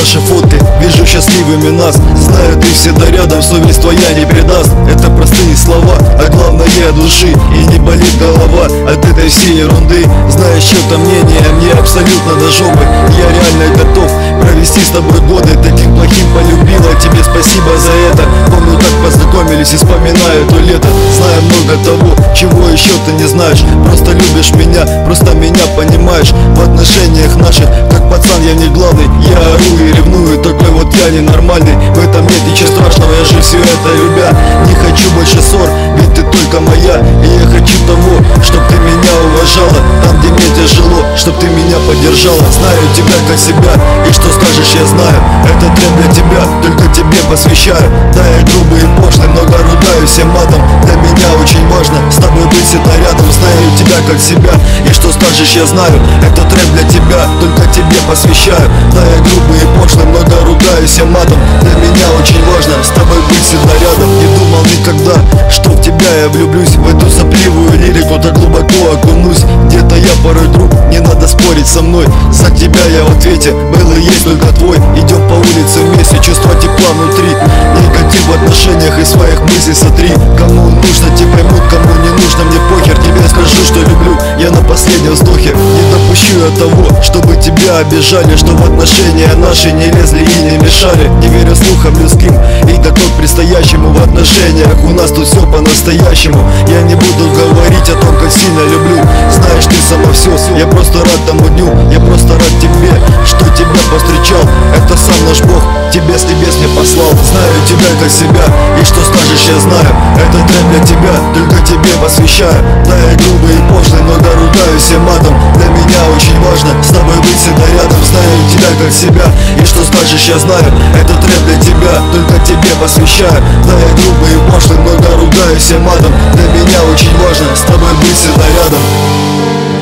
наши фотки, вижу счастливыми нас. Знаю, ты всегда рядом, совесть твоя не предаст. Это простые слова, а главное от души. И не болит голова от этой всей ерунды. Знаешь, чье-то мнение мне абсолютно до жопы. Я реально готов провести с тобой годы. Таким плохим полюбила, тебе спасибо за это. Помню, как познакомились и вспоминаю то лето. Знаю много того, чего еще ты не знаешь. Просто любишь меня, просто меня понимаешь. В отношениях наших, как пацан, я не главный. Я ору и ревную, такой вот я ненормальный. В этом нет ничего страшного, я же все это любя. Не хочу больше ссор, ведь ты только моя. И я хочу того, чтоб ты меня уважала. Там, где мне тяжело, чтоб ты меня поддержала. Знаю тебя как себя, и что скажешь, я знаю. Это трек для тебя, только тебе посвящаю. Да, я грубый и пошлый, много ругаюсь всем матом. Для меня очень важно с тобой быть всегда рядом. Знаю тебя как себя, и что скажешь, я знаю. Это трек для тебя, только тебе посвящаю. Да, я грубый и пошлый, много ругаюсь всем матом. Для меня очень важно с тобой быть всегда рядом. Не думал никогда, что в тебя я влюблюсь. В эту сопливую лирику так глубоко окунусь. Где-то я порой друг, не надо спорить со мной. За тебя я в ответе, был и есть только твой. Идем по улице вместе, чувство тепла внутри. Негатив в отношениях и своих мыслей сотри. Кому нужно, те поймут, кому не нужно, мне похер. Тебе скажу, что люблю, я на последнем вздохе. Не допущу я того, чтобы тебя обижали, что в отношения наши не лезли и не мешали. Не верю слухам людским и готов к предстоящему. В отношениях у нас тут все по-настоящему. Я не буду говорить о том, как сильно люблю. Знаешь, ты сама все, я просто рад тому дню. Я просто рад тебе, что тебя повстречал. Это сам наш Бог, тебе с небес мне послал. Знаю тебя как себя, и что скажешь, я знаю. Это трек для тебя, только тебе посвящаю. Да, я грубый и пошлый, но ругаюсь всем матом. Для меня очень важно с тобой быть всегда рядом. Знаю тебя как себя, и что скажешь, я знаю. Это трек для тебя, только тебе посвящаю. Да, я грубый и пошлый, но ругаюсь всем матом. Для меня очень важно с тобой быть всегда рядом.